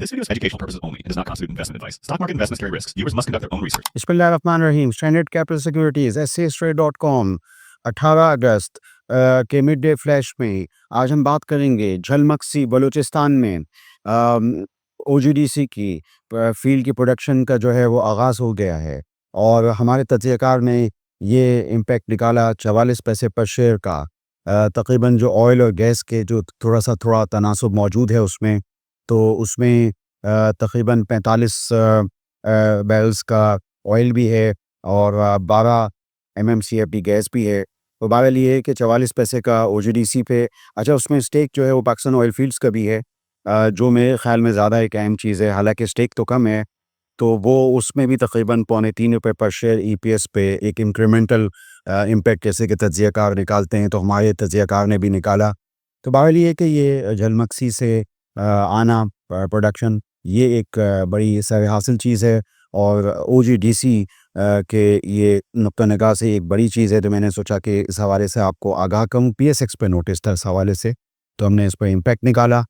This video is for educational purposes only. It does not constitute investment advice. Stock market investments carry risks. Viewers must conduct their own research. बिस्मिल्लाहिर्रहमानिर्रहीम। Standard capital securities SCStrade.com 18 अगस्त के mid day flash में आज हम बात करेंगे झलमक्सी बलूचिस्तान में OGDC की field की प्रोडक्शन का जो है वो आगाज़ हो गया है और हमारे तज्ज़ियाकार ने ये इम्पैक्ट निकाला 44 पैसे पर शेयर का। तकरीबन जो ऑयल और गैस के जो थोड़ा तनासुब मौजूद है उसमें, तो उसमें तकरीबन 45 बैरल्स का ऑयल भी है और 12 MMCFD गैस भी है। तो बहरहाल ये है कि 44 पैसे का OGDC पे, अच्छा उसमें स्टेक जो है वो पाकिस्तान ऑयल फील्ड्स का भी है, जो मेरे ख़्याल में ज़्यादा एक अहम चीज़ है। हालांकि स्टेक तो कम है, तो वो उसमें भी तकरीबन ₹3.25 पर शेयर EPS पे एक इंक्रीमेंटल इम्पैक्ट जैसे कि तज्ज़ियाकार निकालते हैं, तो हमारे तज्ज़ियाकार ने भी निकाला। तो बहरहाल ये है कि ये झलमक्सी से आना प्रोडक्शन ये एक बड़ी सर हासिल चीज़ है और OGDC के ये नुक्ता निगाह से एक बड़ी चीज़ है। तो मैंने सोचा कि इस हवाले से आपको आगाह करूँ। PSX पे नोटिस था इस हवाले से, तो हमने इस पर इम्पैक्ट निकाला।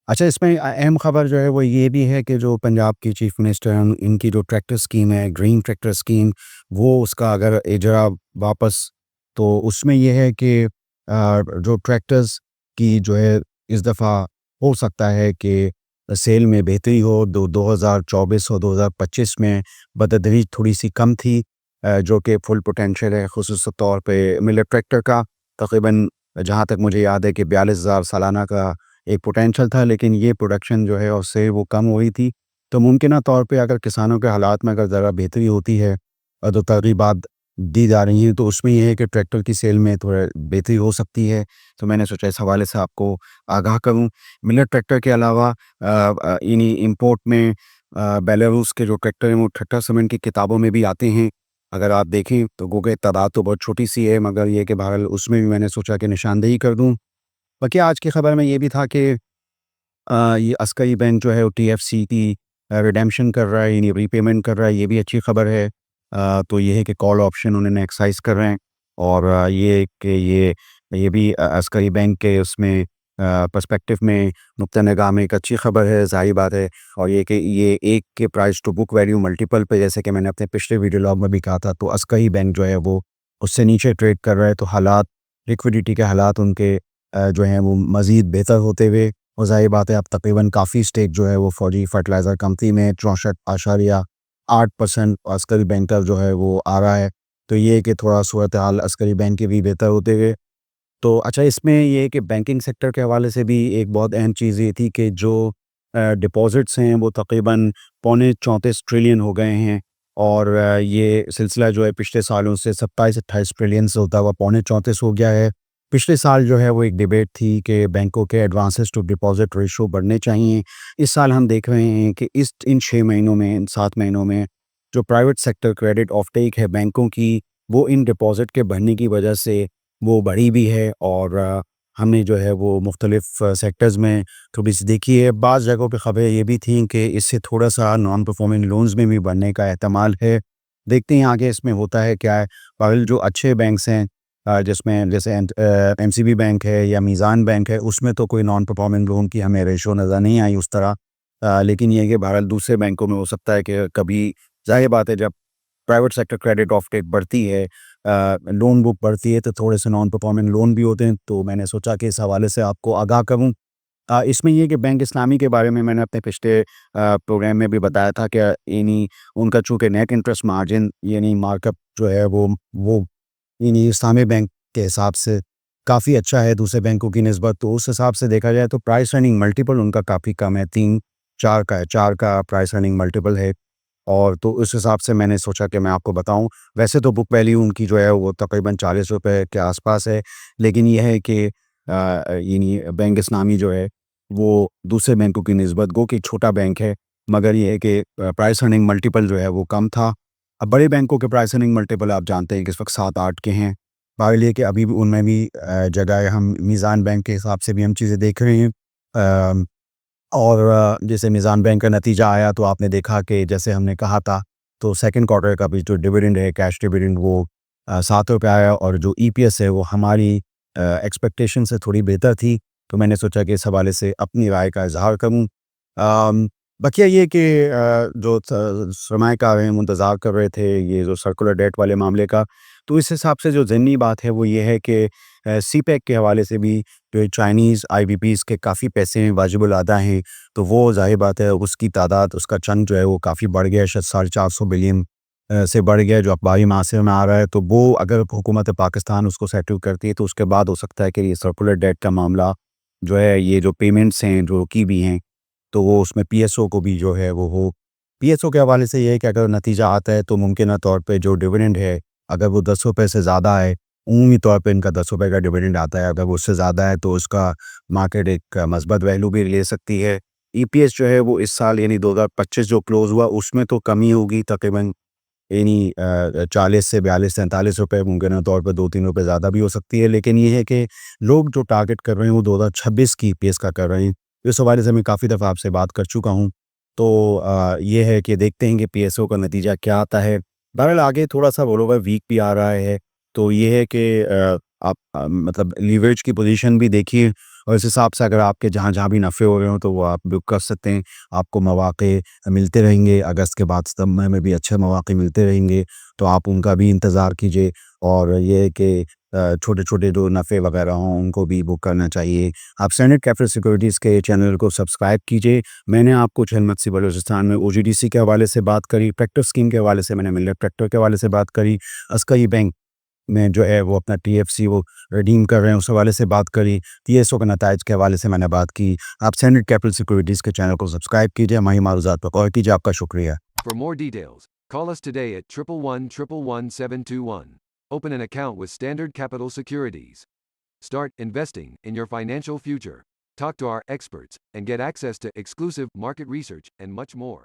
अच्छा, इसमें अहम ख़बर जो है वो ये भी है कि जो पंजाब की चीफ़ मिनिस्टर हैं, इनकी जो ट्रैक्टर स्कीम है, ग्रीन ट्रैक्टर स्कीम, वो उसका अगर इजरा वापस, तो उसमें ये है कि जो ट्रैक्टर्स की जो है इस दफ़ा हो सकता है कि सेल में बेहतरी हो। 2024 और 2025 में बतदरीज थोड़ी सी कम थी, जो कि फुल पोटेंशियल है ख़ुसूस तौर पे मिलेट ट्रैक्टर का। तकरीबन जहाँ तक मुझे याद है कि 42,000 सालाना का एक पोटेंशियल था, लेकिन ये प्रोडक्शन जो है उससे वो कम हुई थी। तो मुमकिन तौर पे अगर किसानों के हालात में अगर ज़रा बेहतरी होती है और जो तरगीबात दी जा रही हैं, तो उसमें ये है कि ट्रैक्टर की सेल में थोड़ा बेहतरी हो सकती है। तो मैंने सोचा इस हवाले से आपको आगाह करूँ। मिलेट ट्रैक्टर के अलावा इन्हीं इम्पोर्ट में बेलारूस के जो ट्रैक्टर हैं वो ठट्टा सीमेंट की किताबों में भी आते हैं। अगर आप देखें तो गो के तादाद तो बहुत छोटी सी है, मगर ये कि बहरहाल उसमें भी मैंने सोचा कि निशानदेही कर दूँ। बाकी आज की ख़बर में ये भी था कि ये अस्करी बैंक जो है वो TFC की रिडेम्पशन कर रहा है, यानी रीपेमेंट कर रहा है, ये भी अच्छी ख़बर है। तो ये है कि कॉल ऑप्शन उन्होंने एक्सरसाइज कर रहे हैं और ये कि ये भी अस्करी बैंक के उसमें पर्सपेक्टिव में नुक्ता निगाह में एक अच्छी ख़बर है, ज़ाहिर बात है। और ये कि ये एक के price to book value multiple पे, जैसे कि मैंने अपने पिछले वीडियो लॉग में भी कहा था, तो अस्करी बैंक जो है वो उससे नीचे ट्रेड कर रहा है। तो हालात, लिक्विडिटी के हालात उनके जो हैं वो मज़ीद बेहतर होते हुए, और ज़ाहिर बात है अब तकरीबन काफ़ी स्टेक जो है वो फौजी फर्टिलाइज़र कंपनी में 64.8% अस्करी बैंक का जो है वो आ रहा है। तो ये कि थोड़ा सूरत हाल अस्करी बैंक के भी बेहतर होते हुए। तो अच्छा, इसमें ये है कि बैंकिंग सेक्टर के हवाले से भी एक बहुत अहम चीज़ ये थी कि जो डिपॉज़िट्स हैं वो तकरीबन पौने 34 ट्रिलियन हो गए हैं और ये सिलसिला जो है पिछले सालों से 27-28 ट्रिलियन से होता हुआ पौने 34 हो गया है। पिछले साल जो है वो एक डिबेट थी कि बैंकों के एडवांसेस टू डिपॉज़िट रेशो बढ़ने चाहिए। इस साल हम देख रहे हैं कि इन 6 महीनों में, इन 7 महीनों में जो प्राइवेट सेक्टर क्रेडिट ऑफटेक है बैंकों की, वो इन डिपॉज़िट के बढ़ने की वजह से वो बढ़ी भी है। और हमने जो है वो मुख्तलिफ़ सेक्टर्स में थोड़ी सी देखी है। बाज़ जगहों पे ख़बरें ये भी थी कि इससे थोड़ा सा नॉन परफॉर्मिंग लोन्स में भी बढ़ने का एहतमाल है। देखते हैं आगे इसमें होता है क्या है। बहरहाल जो अच्छे बैंक्स हैं, जिसमें जैसे MCB बैंक है या मीज़ान बैंक है, उसमें तो कोई नॉन परफॉर्मिंग लोन की हमें रेशो नज़र नहीं आई उस तरह। लेकिन ये है कि बहरहाल दूसरे बैंकों में हो सकता है कि कभी, ज़ाहिर बात है, जब प्राइवेट सेक्टर क्रेडिट ऑफटेक बढ़ती है, लोन बुक बढ़ती है, तो थोड़े से नॉन परफॉर्मिंग लोन भी होते हैं। तो मैंने सोचा कि इस हवाले से आपको आगाह करूँ। इसमें ये कि बैंक इस्लामी के बारे में मैंने अपने पिछले प्रोग्राम में भी बताया था कि यानी उनका चूँकि नेट इंटरेस्ट मार्जिन यानी मार्कअप जो है वो यानी इस्लामी बैंक के हिसाब से काफ़ी अच्छा है दूसरे बैंकों की निस्बत। तो उस हिसाब से देखा जाए तो प्राइस अर्निंग मल्टीपल उनका काफ़ी कम है, 3-4 का है, 4 का प्राइस अर्निंग मल्टीपल है। और तो उस हिसाब से मैंने सोचा कि मैं आपको बताऊं। वैसे तो बुक वैल्यू उनकी जो है वो तकरीबन ₹40 के आसपास है, लेकिन यह है कि यानी बैंक इस्लामी जो है वो दूसरे बैंकों की निस्बत गो कि छोटा बैंक है, मगर ये है कि प्राइस अर्निंग मल्टीपल जो है वो कम था। अब बड़े बैंकों के प्राइस अर्निंग मल्टीपल आप जानते हैं कि इस वक्त 7-8 के हैं। बहरहाल ये कि अभी भी उनमें भी जगह है। हम मीज़ान बैंक के हिसाब से भी हम चीज़ें देख रहे हैं। और जैसे मीज़ान बैंक का नतीजा आया तो आपने देखा कि जैसे हमने कहा था, तो सेकंड क्वार्टर का भी जो डिविडेंड है, कैश डिविडेंड, वो ₹7 आया और जो EPS है वो हमारी एक्सपेक्टेशन से थोड़ी बेहतर थी। तो मैंने सोचा कि इस हवाले से अपनी राय का इज़हार करूँ। बकिया ये कि जो सरमाएकार हैं, वो इंतज़ार कर रहे थे ये जो सर्कुलर डेट वाले मामले का, तो इस हिसाब से जो ज़हनी बात है वो ये है कि सीपेक के हवाले से भी जो चाइनीज़ आईवीपीज़ के काफ़ी पैसे हैं, वाजिबुल अदा हैं, तो वो ज़ाहिर बात है उसकी तादाद, उसका चंक जो है वो काफ़ी बढ़ गया है, शायद 450 बिलियन से बढ़ गया है, जो अखबारी मासिर में आ रहा है। तो वो अगर हुकूमत पाकिस्तान उसको सेटल करती है, तो उसके बाद हो सकता है कि ये सर्कुलर डेट का मामला जो है, ये जो पेमेंट्स हैं, जो रुकी हुई हैं, तो वो उसमें पीएसओ को भी जो है वो हो। पीएसओ के हवाले से ये है कि अगर नतीजा आता है तो मुमकिना तौर पे जो डिविडेंड है, अगर वो ₹10 से ज़्यादा है, उमूमी तौर पे इनका ₹10 का डिविडेंड आता है, अगर वो उससे ज़्यादा है तो उसका मार्केट एक मस्बत वैल्यू भी ले सकती है। ईपीएस जो है वो इस साल यानी 2025 जो क्लोज़ हुआ उसमें तो कमी होगी तकरीबन यानी 40 से 42-43 रुपए मुमकिन तौर पे 2-3 रुपए ज़्यादा भी हो सकती है। लेकिन ये है कि लोग जो टारगेट कर रहे हैं वो 2026 की ईपीएस का कर रहे हैं। इस हवाले से मैं काफ़ी दफ़ा आपसे बात कर चुका हूँ। तो ये है कि देखते हैं कि पीएसओ का नतीजा क्या आता है। बहरहाल आगे थोड़ा-सा ऑल ओवर वीक भी आ रहा है। तो ये है कि आप मतलब लीवरेज की पोज़ीशन भी देखिए और इस हिसाब से अगर आपके जहाँ-जहाँ भी नफ़े हो रहे हों तो वो आप बुक कर सकते हैं। आपको मौक़े मिलते रहेंगे, अगस्त के बाद सितंबर में भी अच्छे मौक़े मिलते रहेंगे, तो आप उनका भी इंतज़ार कीजिए और ये है कि छोटे-छोटे जो नफ़े वग़ैरह हों, उनको भी बुक करना चाहिए। आप स्टैंडर्ड कैपिटल सिक्योरिटीज़ के चैनल को सब्सक्राइब कीजिए। मैंने आपको झलमक्सी बलूचिस्तान में ओजीडीसी के हवाले से बात करी, ट्रैक्टर स्कीम के हवाले से मैंने मिलर ट्रैक्टर के हवाले से बात करी, अस्कई बैंक में जो है वो अपना टीएफसी वो रिडीम कर रहे हैं, उस हवाले से बात करी, टीएसओ के नताइज के हवाले से मैंने बात की। आप स्टैंडर्ड कैपिटल सिक्योरिटीज़ के चैनल को सब्सक्राइब कीजिए, हमारी मारूज़ात पर गौर कीजिए। आपका शुक्रिया। For more details, call us today at 111-111-721. Open an account with Standard Capital Securities. Start investing in your financial future. Talk to our experts and get access to exclusive market research and much more.